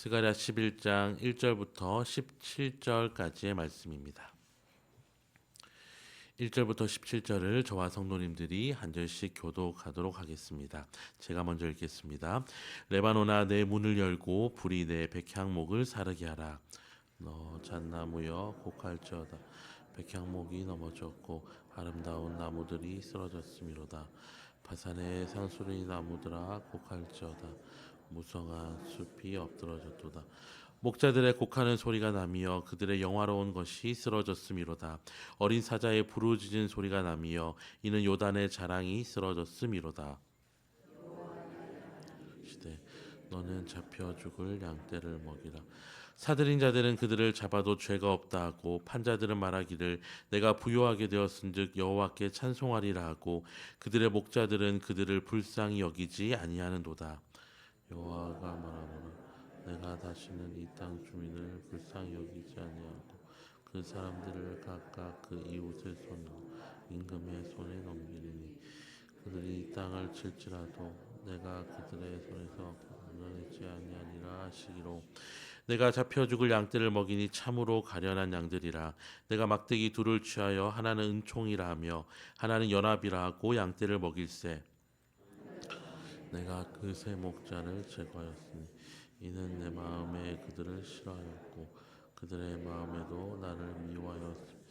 스가랴 11장 1절부터 17절까지의 말씀입니다. 1절부터 17절을 저와 성도님들이 한 절씩 교독하도록 하겠습니다. 제가 먼저 읽겠습니다. 레바논아, 내 문을 열고 불이 내 백향목을 사르게 하라. 너 잣나무여 곡할지어다. 백향목이 넘어졌고 아름다운 나무들이 쓰러졌음이로다. 바산의 상수리 나무들아 곡할지어다. 무성한 숲이 엎드러졌도다. 목자들의 곡하는 소리가 나며 그들의 영화로운 것이 쓰러졌음이로다. 어린 사자의 부르짖은 소리가 나며 이는 요단의 자랑이 쓰러졌음이로다. 시대 너는 잡혀 죽을 양떼를 먹이라. 사들인 자들은 그들을 잡아도 죄가 없다 하고 판자들은 말하기를 내가 부요하게 되었은즉 여호와께 찬송하리라 하고 그들의 목자들은 그들을 불쌍히 여기지 아니하는도다. 여호와가 말하노라. 내가 다시는 이 땅 주민을 불쌍히 여기지 아니하고 그 사람들을 각각 그 이웃의 손으로 임금의 손에 넘기리니 그들이 이 땅을 칠지라도 내가 그들의 손에서 건져내지 아니하니라 하시기로. 내가 잡혀 죽을 양떼를 먹이니 참으로 가련한 양들이라. 내가 막대기 둘을 취하여 하나는 은총이라 하며 하나는 연합이라 하고 양떼를 먹일세. 내가 그 세 목자를 제거하였으니 이는 내 마음에 그들을 싫어하였고 그들의 마음에도 나를 미워하였으니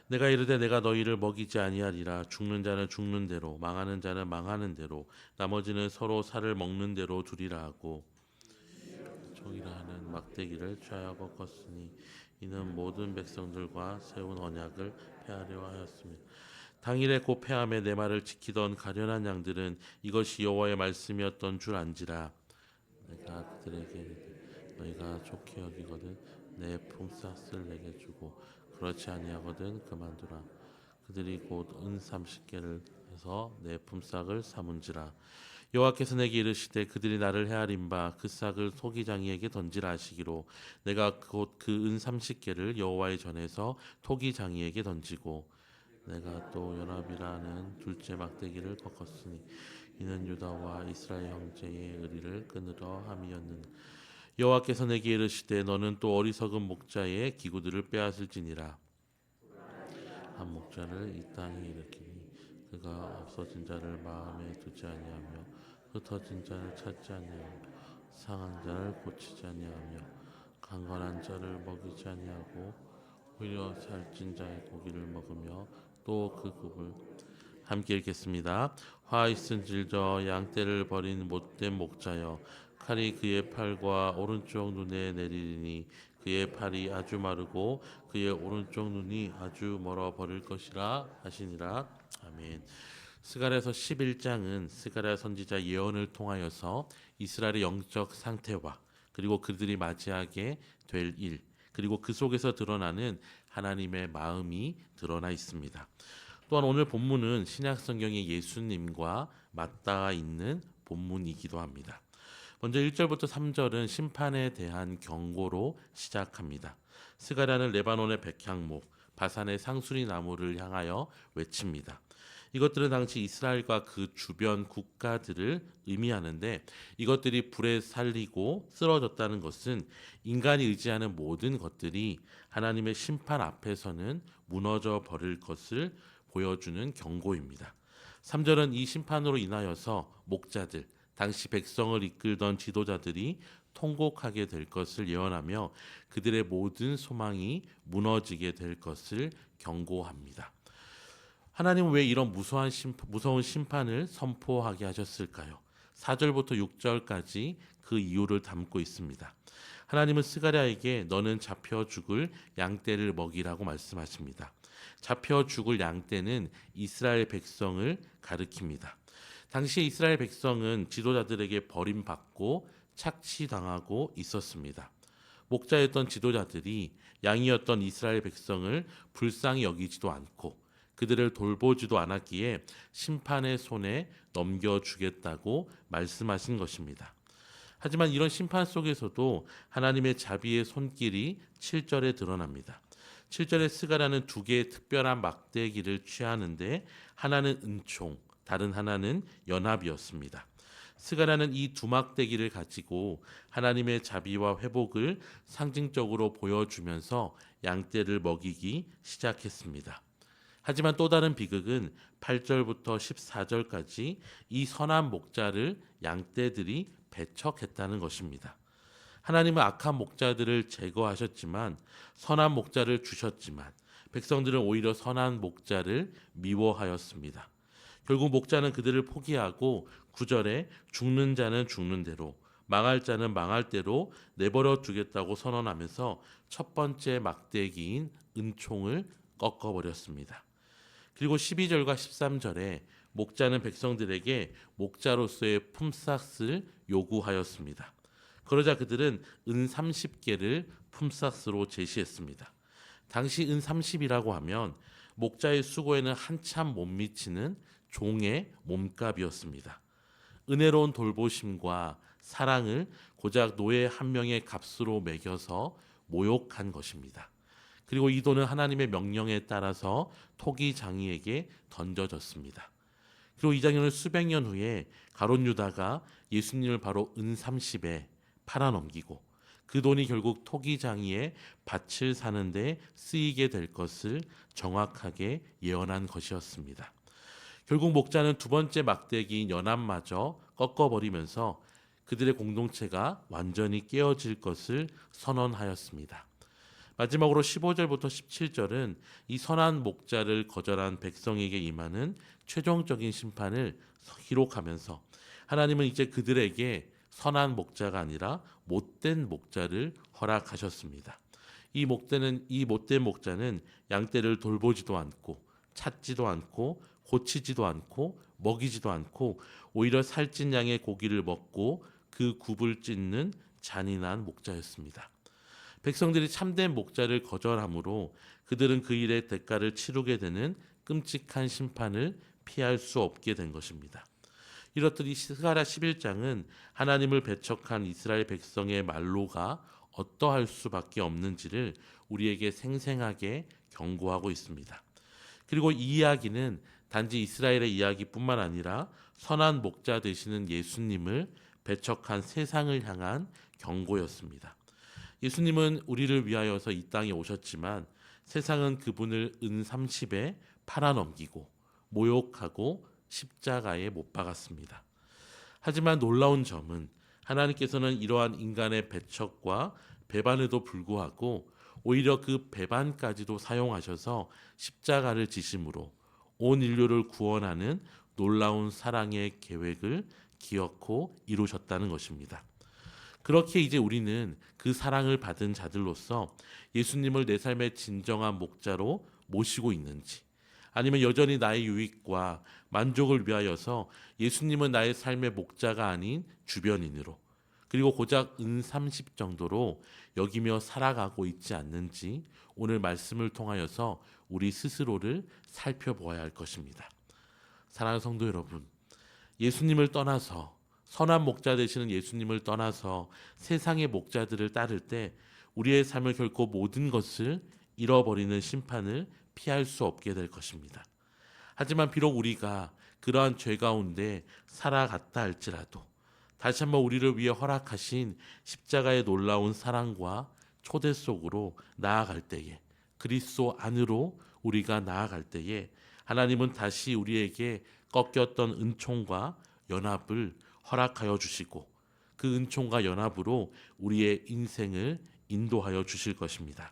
내가 이르되 내가 너희를 먹이지 아니하리라. 죽는 자는 죽는 대로 망하는 자는 망하는 대로 나머지는 서로 살을 먹는 대로 두리라 하고 종이라 하는 막대기를 취하여 꺾었으니 이는 모든 백성들과 세운 언약을 폐하려 하였습니다. 당일에 곧 폐함에 내 말을 지키던 가련한 양들은 이것이 여호와의 말씀이었던 줄 안지라. 내가 그들에게 이르되 너희가 좋게 여기거든 내 품삯을 내게 주고 그렇지 아니하거든 그만두라. 그들이 곧 은 30개를 해서 내 품삯을 삼은지라. 여호와께서 내게 이르시되 그들이 나를 헤아린 바 그 싹을 토기장이에게 던지라 하시기로. 내가 곧 그 은 30개를 여호와의 전에서 토기장이에게 던지고 내가 또 연합이라는 둘째 막대기를 꺾었으니 이는 유다와 이스라엘 형제의 의리를 끊으려 함이었느니라. 여호와께서 내게 이르시되 너는 또 어리석은 목자의 기구들을 빼앗을지니라. 한 목자를 이 땅에 일으키니 그가 없어진 자를 마음에 두지 아니하며 흩어진 자를 찾지 아니하며 상한 자를 고치지 아니하며 강건한 자를 먹이지 아니하고 오히려 살찐 자의 고기를 먹으며 또 그 굽을. 함께 읽겠습니다. 화 있은 질저 양떼를 버린 못된 목자여 칼이 그의 팔과 오른쪽 눈에 내리리니 그의 팔이 아주 마르고 그의 오른쪽 눈이 아주 멀어 버릴 것이라 하시니라. 아멘. 스가랴서 11장은 스가랴 선지자 예언을 통하여서 이스라엘의 영적 상태와 그리고 그들이 맞이하게 될 일, 그리고 그 속에서 드러나는 하나님의 마음이 드러나 있습니다. 또한 오늘 본문은 신약 성경의 예수님과 맞닿아 있는 본문이기도 합니다. 먼저 1절부터 3절은 심판에 대한 경고로 시작합니다. 스가랴는 레바논의 백향목, 바산의 상수리 나무를 향하여 외칩니다. 이것들은 당시 이스라엘과 그 주변 국가들을 의미하는데 이것들이 불에 살리고 쓰러졌다는 것은 인간이 의지하는 모든 것들이 하나님의 심판 앞에서는 무너져 버릴 것을 보여주는 경고입니다. 3절은 이 심판으로 인하여서 목자들, 당시 백성을 이끌던 지도자들이 통곡하게 될 것을 예언하며 그들의 모든 소망이 무너지게 될 것을 경고합니다. 하나님은 왜 이런 무서운 심판을 선포하게 하셨을까요? 4절부터 6절까지 그 이유를 담고 있습니다. 하나님은 스가랴에게 너는 잡혀 죽을 양떼를 먹이라고 말씀하십니다. 잡혀 죽을 양떼는 이스라엘 백성을 가리킵니다. 당시 이스라엘 백성은 지도자들에게 버림받고 착취당하고 있었습니다. 목자였던 지도자들이 양이었던 이스라엘 백성을 불쌍히 여기지도 않고 그들을 돌보지도 않았기에 심판의 손에 넘겨주겠다고 말씀하신 것입니다. 하지만 이런 심판 속에서도 하나님의 자비의 손길이 7절에 드러납니다. 7절에 스가랴는 두 개의 특별한 막대기를 취하는데 하나는 은총, 다른 하나는 연합이었습니다. 스가랴는 이 두 막대기를 가지고 하나님의 자비와 회복을 상징적으로 보여주면서 양떼를 먹이기 시작했습니다. 하지만 또 다른 비극은 8절부터 14절까지 이 선한 목자를 양떼들이 배척했다는 것입니다. 하나님은 악한 목자들을 제거하셨지만 선한 목자를 주셨지만 백성들은 오히려 선한 목자를 미워하였습니다. 결국 목자는 그들을 포기하고 9절에 죽는 자는 죽는 대로 망할 자는 망할 대로 내버려 두겠다고 선언하면서 첫 번째 막대기인 은총을 꺾어버렸습니다. 그리고 12절과 13절에 목자는 백성들에게 목자로서의 품삯을 요구하였습니다. 그러자 그들은 은 30개를 품삯으로 제시했습니다. 당시 은 30이라고 하면 목자의 수고에는 한참 못 미치는 종의 몸값이었습니다. 은혜로운 돌보심과 사랑을 고작 노예 한 명의 값으로 매겨서 모욕한 것입니다. 그리고 이 돈은 하나님의 명령에 따라서 토기 장이에게 던져졌습니다. 그리고 이 장면은 수백 년 후에 가룟 유다가 예수님을 바로 은 30에 팔아넘기고 그 돈이 결국 토기 장이의 밭을 사는 데 쓰이게 될 것을 정확하게 예언한 것이었습니다. 결국 목자는 두 번째 막대기인 연합마저 꺾어버리면서 그들의 공동체가 완전히 깨어질 것을 선언하였습니다. 마지막으로 15절부터 17절은 이 선한 목자를 거절한 백성에게 임하는 최종적인 심판을 기록하면서 하나님은 이제 그들에게 선한 목자가 아니라 못된 목자를 허락하셨습니다. 이 못된 목자는 양떼를 돌보지도 않고 찾지도 않고 고치지도 않고 먹이지도 않고 오히려 살찐 양의 고기를 먹고 그 굽을 찢는 잔인한 목자였습니다. 백성들이 참된 목자를 거절함으로 그들은 그 일의 대가를 치르게 되는 끔찍한 심판을 피할 수 없게 된 것입니다. 이렇듯 스가랴 11장은 하나님을 배척한 이스라엘 백성의 말로가 어떠할 수밖에 없는지를 우리에게 생생하게 경고하고 있습니다. 그리고 이 이야기는 단지 이스라엘의 이야기뿐만 아니라 선한 목자 되시는 예수님을 배척한 세상을 향한 경고였습니다. 예수님은 우리를 위하여서 이 땅에 오셨지만 세상은 그분을 은 30에 팔아넘기고 모욕하고 십자가에 못 박았습니다. 하지만 놀라운 점은 하나님께서는 이러한 인간의 배척과 배반에도 불구하고 오히려 그 배반까지도 사용하셔서 십자가를 지심으로 온 인류를 구원하는 놀라운 사랑의 계획을 기어코 이루셨다는 것입니다. 그렇게 이제 우리는 그 사랑을 받은 자들로서 예수님을 내 삶의 진정한 목자로 모시고 있는지, 아니면 여전히 나의 유익과 만족을 위하여서 예수님은 나의 삶의 목자가 아닌 주변인으로, 그리고 고작 은 30 정도로 여기며 살아가고 있지 않는지 오늘 말씀을 통하여서 우리 스스로를 살펴보아야 할 것입니다. 사랑하는 성도 여러분, 예수님을 떠나서 선한 목자 되시는 예수님을 떠나서 세상의 목자들을 따를 때 우리의 삶을 결코 모든 것을 잃어버리는 심판을 피할 수 없게 될 것입니다. 하지만 비록 우리가 그러한 죄 가운데 살아갔다 할지라도 다시 한번 우리를 위해 허락하신 십자가의 놀라운 사랑과 초대 속으로 나아갈 때에, 그리스도 안으로 우리가 나아갈 때에 하나님은 다시 우리에게 꺾였던 은총과 연합을 허락하여 주시고 그 은총과 연합으로 우리의 인생을 인도하여 주실 것입니다.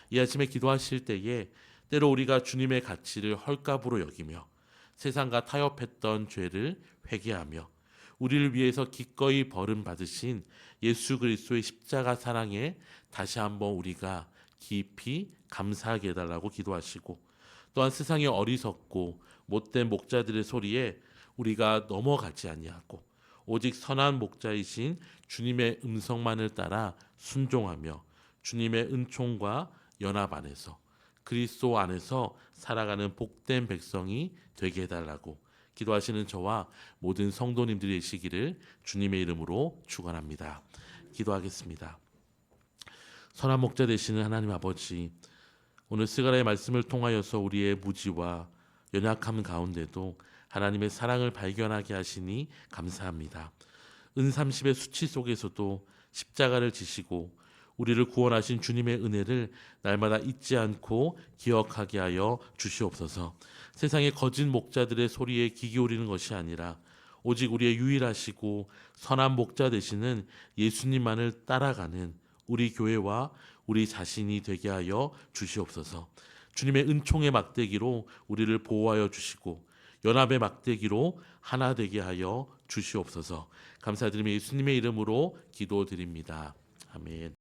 이 아침에 기도하실 때에 때로 우리가 주님의 가치를 헐값으로 여기며 세상과 타협했던 죄를 회개하며 우리를 위해서 기꺼이 버림받으신 예수 그리스도의 십자가 사랑에 다시 한번 우리가 깊이 감사하게 해달라고 기도하시고, 또한 세상의 어리석고 못된 목자들의 소리에 우리가 넘어가지 아니하고 오직 선한 목자이신 주님의 음성만을 따라 순종하며 주님의 은총과 연합 안에서 그리스도 안에서 살아가는 복된 백성이 되게 해달라고 기도하시는 저와 모든 성도님들이 되시기를 주님의 이름으로 축원합니다. 기도하겠습니다. 선한 목자 되시는 하나님 아버지, 오늘 스가랴의 말씀을 통하여서 우리의 무지와 연약함 가운데도 하나님의 사랑을 발견하게 하시니 감사합니다. 은삼십의 수치 속에서도 십자가를 지시고 우리를 구원하신 주님의 은혜를 날마다 잊지 않고 기억하게 하여 주시옵소서. 세상의 거짓 목자들의 소리에 귀 기울이는 것이 아니라 오직 우리의 유일하시고 선한 목자 되시는 예수님만을 따라가는 우리 교회와 우리 자신이 되게 하여 주시옵소서. 주님의 은총의 막대기로 우리를 보호하여 주시고 연합의 막대기로 하나 되게 하여 주시옵소서. 감사드리며 예수님의 이름으로 기도드립니다. 아멘.